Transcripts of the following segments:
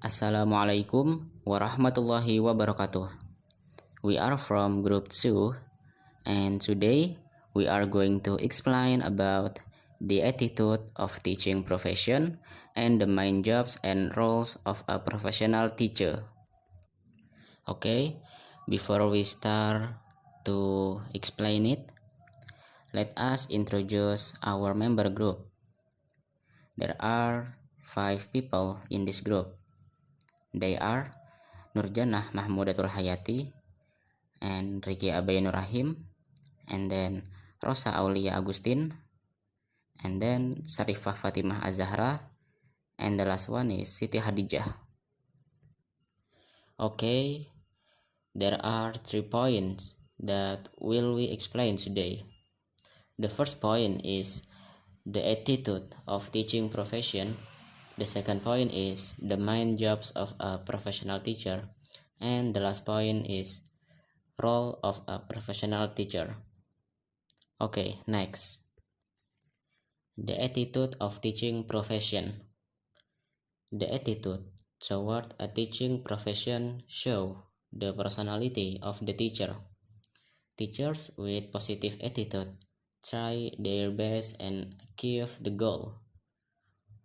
Assalamualaikum warahmatullahi wabarakatuh. We are from group 2 and today we are going to explain about the attitude of teaching profession and the main jobs and roles of a professional teacher. Okay, before we start to explain it, let us introduce our member group. There are 5 people in this group. They are Nurjanah Mahmudatul Hayati and Ricky Abayanur Rahim, and then Rosa Aulia Agustin, and then Sarifah Fatimah Azahra, and the last one is Siti Hadijah. Okay, there are 3 points that will we explain today. The first point is the attitude of teaching profession. The second point is the main jobs of a professional teacher, and the last point is role of a professional teacher. Okay, next. The attitude of teaching profession. The attitude toward a teaching profession show the personality of the teacher. Teachers with positive attitude try their best and achieve the goal.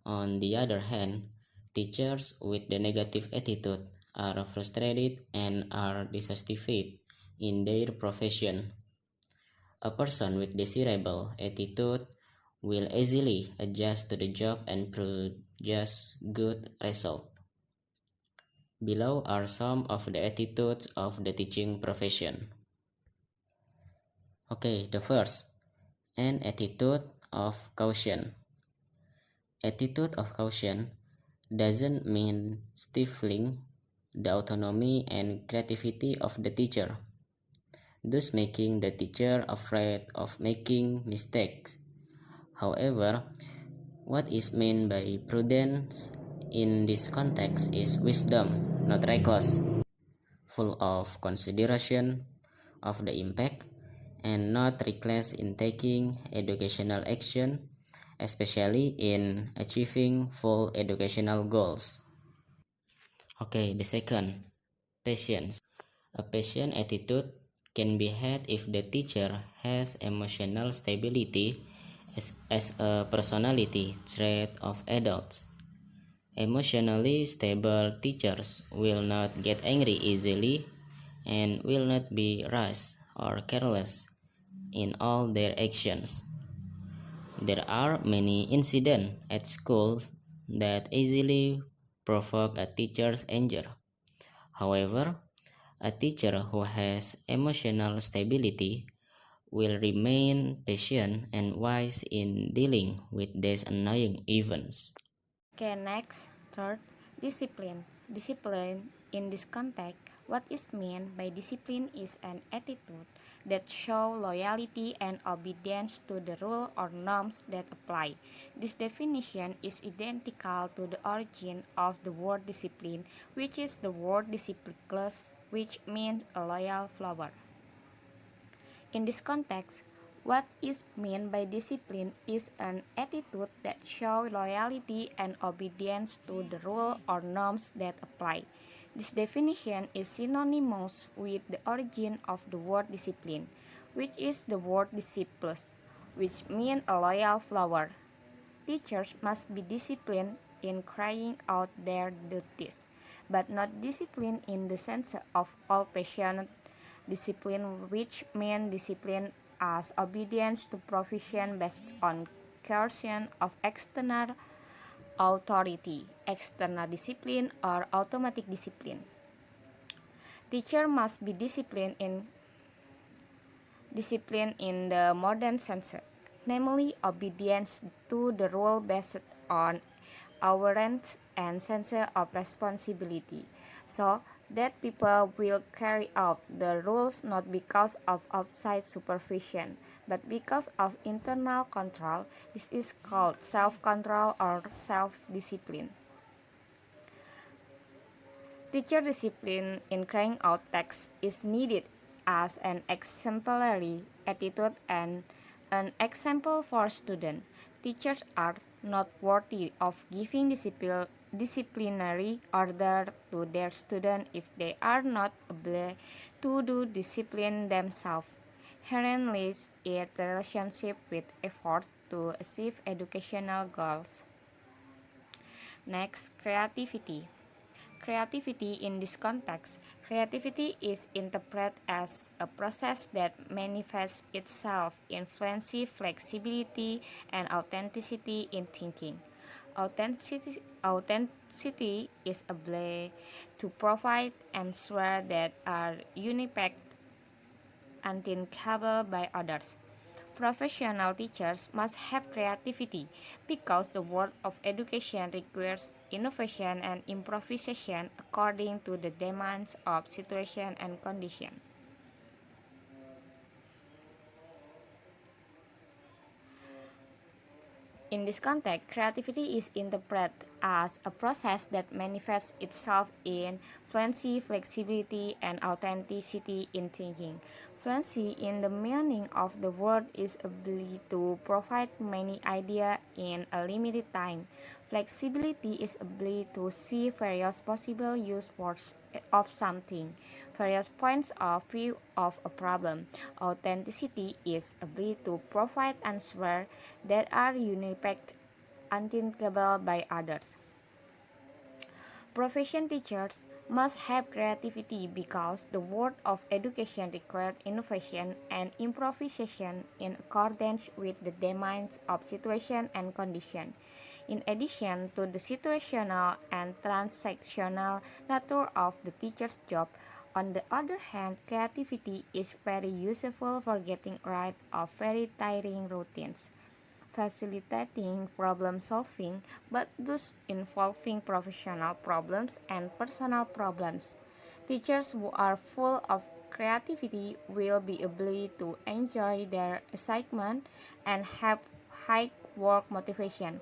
On the other hand, teachers with the negative attitude are frustrated and are dissatisfied in their profession. A person with desirable attitude will easily adjust to the job and produce good result. Below are some of the attitudes of the teaching profession. Okay, the first, an attitude of caution. Attitude of caution doesn't mean stifling the autonomy and creativity of the teacher, thus making the teacher afraid of making mistakes. However, what is meant by prudence in this context is wisdom, not reckless, full of consideration of the impact, and not reckless in taking educational action, especially in achieving full educational goals. Okay, the second, patience. A patient attitude can be had if the teacher has emotional stability as a personality trait of adults. Emotionally stable teachers will not get angry easily and will not be rash or careless in all their actions. There are many incidents at school that easily provoke a teacher's anger. However, a teacher who has emotional stability will remain patient and wise in dealing with these annoying events. Okay, next, third, discipline. Discipline in this context, what is meant by discipline is an attitude that shows loyalty and obedience to the rule or norms that apply. This definition is identical to the origin of the word discipline, which is the word disciplicus, which means a loyal flower. In this context, what is meant by discipline is an attitude that shows loyalty and obedience to the rule or norms that apply. This definition is synonymous with the origin of the word discipline, which is the word disciples, which means a loyal flower. Teachers must be disciplined in carrying out their duties, but not disciplined in the sense of old-fashioned discipline, which means discipline as obedience to provision based on coercion of external authority, external discipline, or automatic discipline. Teacher must be disciplined in the modern sense, namely obedience to the rule based on awareness and sense of responsibility, so that people will carry out the rules not because of outside supervision, but because of internal control. This is called self-control or self-discipline. Teacher discipline in carrying out tasks is needed as an exemplary attitude and an example for students. Teachers are not worthy of giving disciplinary order to their students if they are not able to do discipline themselves. Herein lies its relationship with effort to achieve educational goals. Next, creativity. Creativity in this context, creativity is interpreted as a process that manifests itself in flexibility, and authenticity in thinking. Authenticity is a ability to provide answers that are unique, unthinkable by others. Professional teachers must have creativity because the world of education requires innovation and improvisation according to the demands of situation and condition. In this context, creativity is interpreted as a process that manifests itself in fluency, flexibility, and authenticity in thinking. Fluency in the meaning of the word is ability to provide many ideas in a limited time. Flexibility is ability to see various possible use of something, various points of view of a problem. Authenticity is ability to provide answers that are unique, unthinkable by others. Profession teachers must have creativity because the world of education requires innovation and improvisation in accordance with the demands of situation and condition. In addition to the situational and transactional nature of the teacher's job, on the other hand, creativity is very useful for getting rid of very tiring routines, facilitating problem solving, but thus involving professional problems and personal problems. Teachers who are full of creativity will be able to enjoy their assignment and have high work motivation.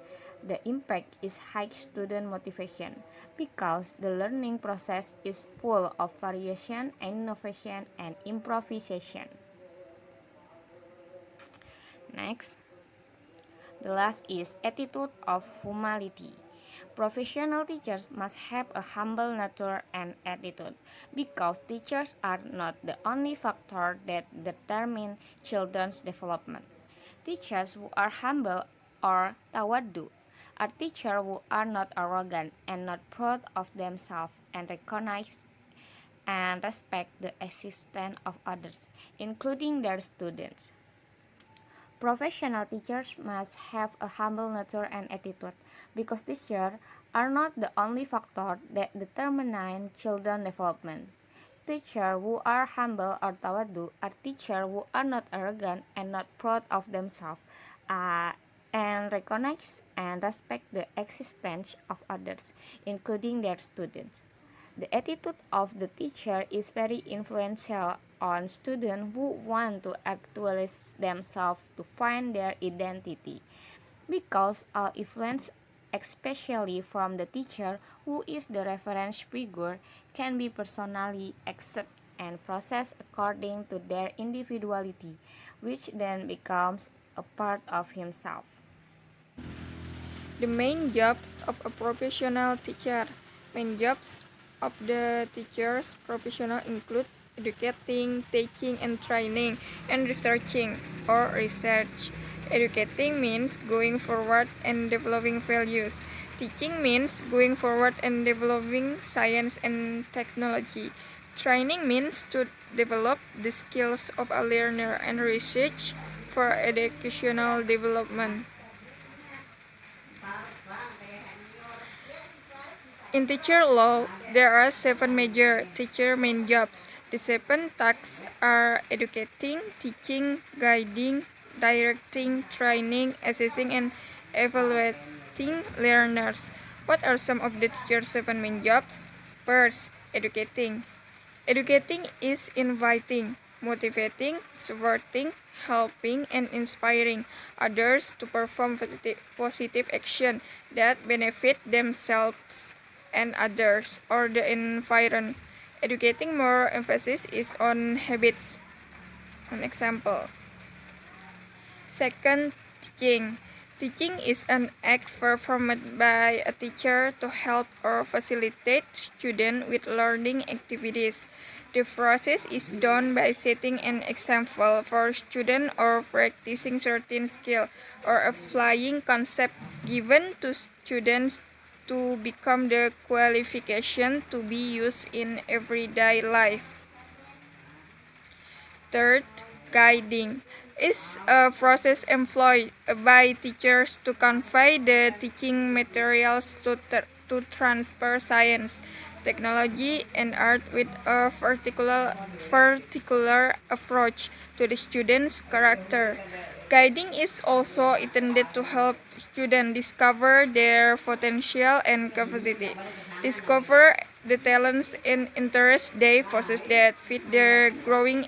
The impact is high student motivation because the learning process is full of variation, innovation, and improvisation. Next, the last is attitude of humility. Professional teachers must have a humble nature and attitude because teachers are not the only factor that determine children's development. Teachers who are humble or tawadu are teachers who are not arrogant and not proud of themselves and recognize and respect the existence of others, including their students. Professional teachers must have a humble nature and attitude because teachers are not the only factor that determine children's development. Teachers who are humble or tawadu are teachers who are not arrogant and not proud of themselves and recognize and respect the existence of others, including their students. The attitude of the teacher is very influential on students who want to actualize themselves to find their identity, because all influence, especially from the teacher who is the reference figure, can be personally accepted and processed according to their individuality, which then becomes a part of himself. The main jobs of a professional teacher. Main jobs of the teacher's professional include educating, teaching and training, and researching or research. Educating means going forward and developing values. Teaching means going forward and developing science and technology. Training means to develop the skills of a learner, and research for educational development. In teacher law, there are 7 major teacher main jobs. The 7 tasks are educating, teaching, guiding, directing, training, assessing, and evaluating learners. What are some of the teacher's 7 main jobs? First, educating. Educating is inviting, motivating, supporting, helping, and inspiring others to perform positive action that benefit themselves and others or the environment. Educating more emphasis is on habits. An example. Second, teaching. Teaching is an act performed by a teacher to help or facilitate students with learning activities. The process is done by setting an example for students or practicing certain skill or applying concept given to students to become the qualification to be used in everyday life. Third, guiding is a process employed by teachers to convey the teaching materials to transfer science, technology, and art with a particular approach to the student's character. Guiding is also intended to help students discover their potential and capacity, discover the talents and interests they possess that fit their growing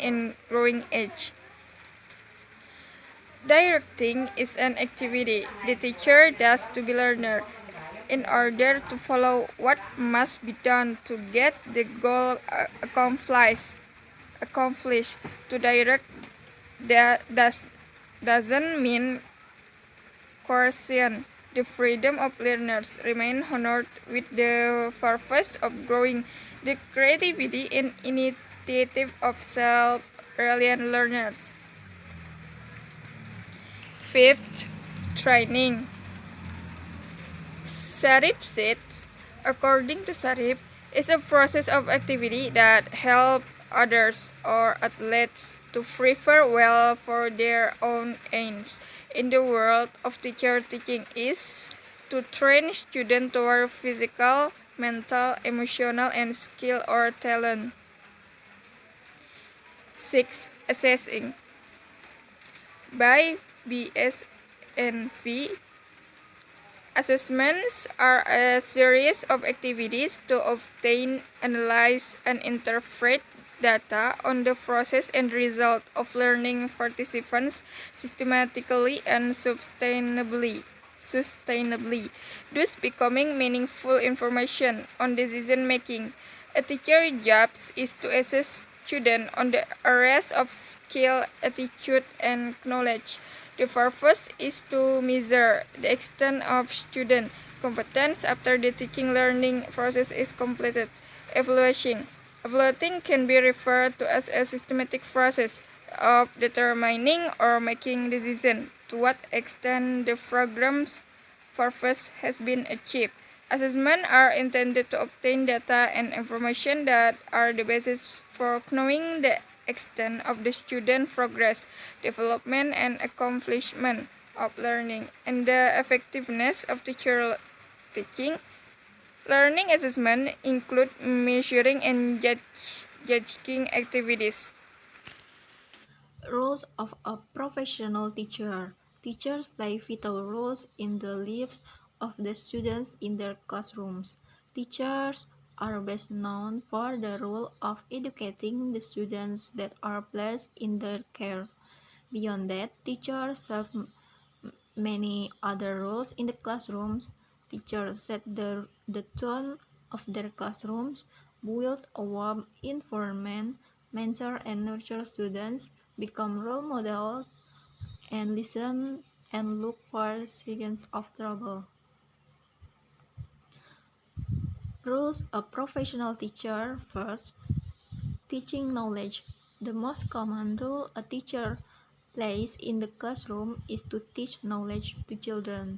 age. Directing is an activity the teacher does to the learner in order to follow what must be done to get the goal accomplished. To direct that doesn't mean coercion. The freedom of learners remain honored with the purpose of growing the creativity and initiative of self-reliant learners. Fifth, training. Sarip says, according to Sarip, is a process of activity that help others or athletes to prepare well for their own aims. In the world of teacher teaching is to train students toward physical, mental, emotional, and skill or talent. 6. Assessing. By BSNV, assessments are a series of activities to obtain, analyze, and interpret data on the process and result of learning participants systematically and sustainably, thus becoming meaningful information on decision making. A teacher's job is to assess students on the areas of skill, attitude, and knowledge. The purpose is to measure the extent of student competence after the teaching learning process is completed. Evaluating can be referred to as a systematic process of determining or making decisions to what extent the program's purpose has been achieved. Assessments are intended to obtain data and information that are the basis for knowing the extent of the student progress, development, and accomplishment of learning, and the effectiveness of teacher teaching. Learning assessment include measuring and judging activities. Roles of a professional teacher. Teachers play vital roles in the lives of the students in their classrooms. Teachers are best known for the role of educating the students that are placed in their care. Beyond that, teachers serve many other roles in the classrooms. Teachers set the tone of their classrooms, build a warm environment, mentor and nurture students, become role models, and listen and look for signs of trouble. Roles a professional teacher. First, teaching knowledge. The most common role a teacher plays in the classroom is to teach knowledge to children.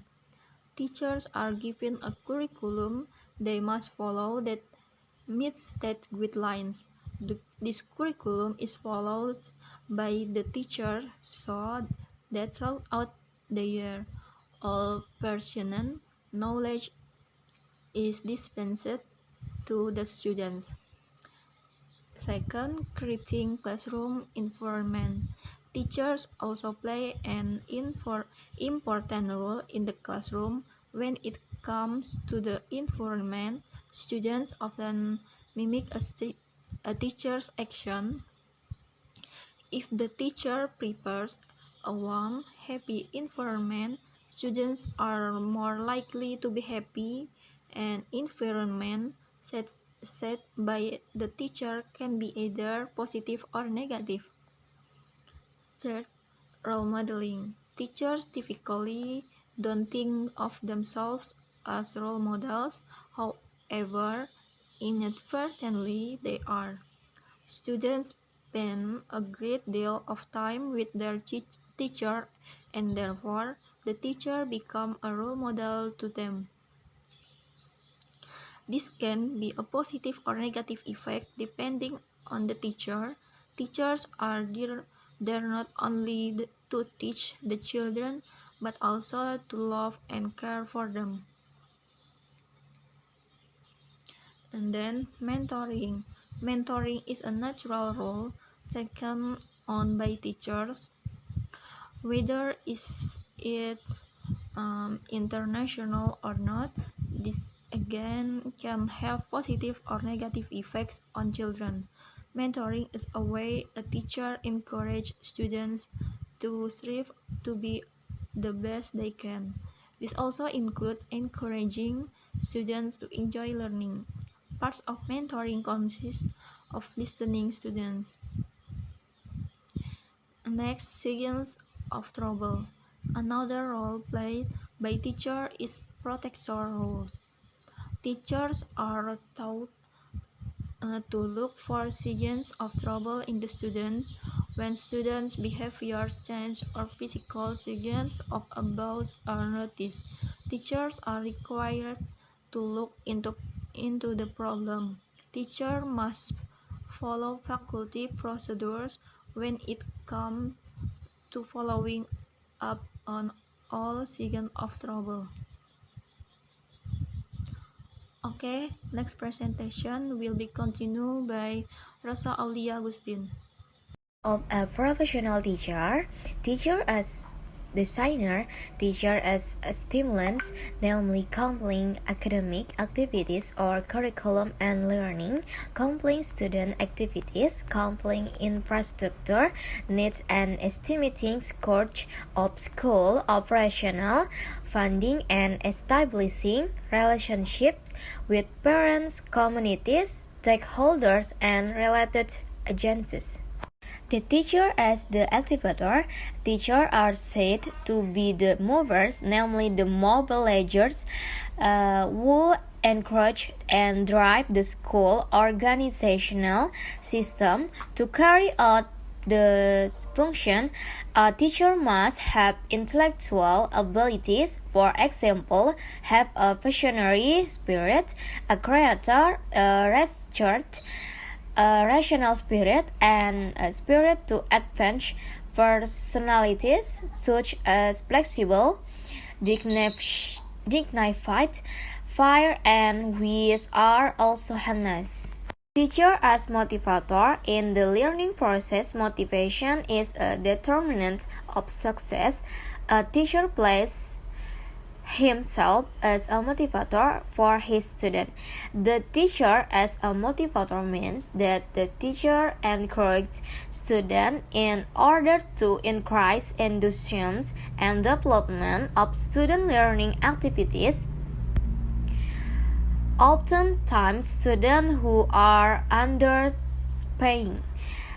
Teachers are given a curriculum they must follow that meets state guidelines. This curriculum is followed by the teacher so that throughout the year, all pertinent knowledge is dispensed to the students. Second, creating classroom environment. Teachers also play an important role in the classroom when it comes to the environment. Students often mimic a teacher's action. If the teacher prepares a warm, happy environment, students are more likely to be happy. An environment set by the teacher can be either positive or negative. Third, role modeling. Teachers typically don't think of themselves as role models, however, inadvertently they are. Students spend a great deal of time with their teacher, and therefore the teacher becomes a role model to them. This can be a positive or negative effect depending on the teacher. Teachers are there not only to teach the children, but also to love and care for them. And then mentoring. Mentoring is a natural role taken on by teachers, whether is it international or not. This again can have positive or negative effects on children. Mentoring is a way a teacher encourages students to strive to be the best they can. This also includes encouraging students to enjoy learning. Parts of mentoring consist of listening students. Next, signals of trouble. Another role played by teacher is protector role. Teachers are taught to look for signs of trouble in the students. When students' behaviors change or physical signs of abuse are noticed, teachers are required to look into the problem. Teacher must follow faculty procedures when it comes to following up on all signs of trouble. Okay, next presentation will be continued by Rosa Aulia Agustin. Of a professional teacher, teacher as designer, teacher as stimulants, namely completing academic activities or curriculum and learning, completing student activities, completing infrastructure needs and estimating scores of school operational funding and establishing relationships with parents, communities, stakeholders, and related agencies. The teacher as the activator. Teachers are said to be the movers, namely the mobilizers, who encourage and drive the school organizational system to carry out the function. A teacher must have intellectual abilities, for example, have a visionary spirit, a creator, a researcher, a rational spirit, and a spirit to advance. Personalities such as flexible, dignified, fire, and wise are also harnessed. Teacher as motivator. In the learning process, motivation is a determinant of success. A teacher plays himself as a motivator for his student. The teacher as a motivator means that the teacher encourages students in order to increase enthusiasm and development of student learning activities. Oftentimes, students who are underpaying.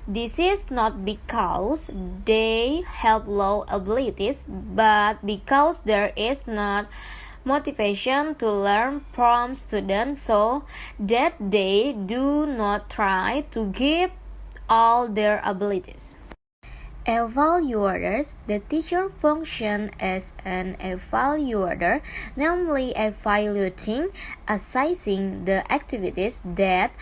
This is not because they have low abilities, but because there is not motivation to learn from students, so that they do not try to give all their abilities. Evaluators. The teacher functions as an evaluator, namely evaluating, assessing the activities that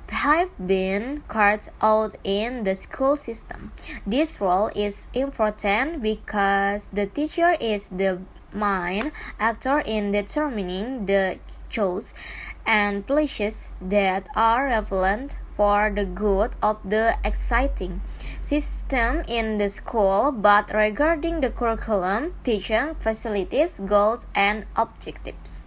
have been carried out in the school system. This role is important because the teacher is the main actor in determining the choices and places that are relevant for the good of the exciting system in the school, but regarding the curriculum, teaching facilities, goals, and objectives.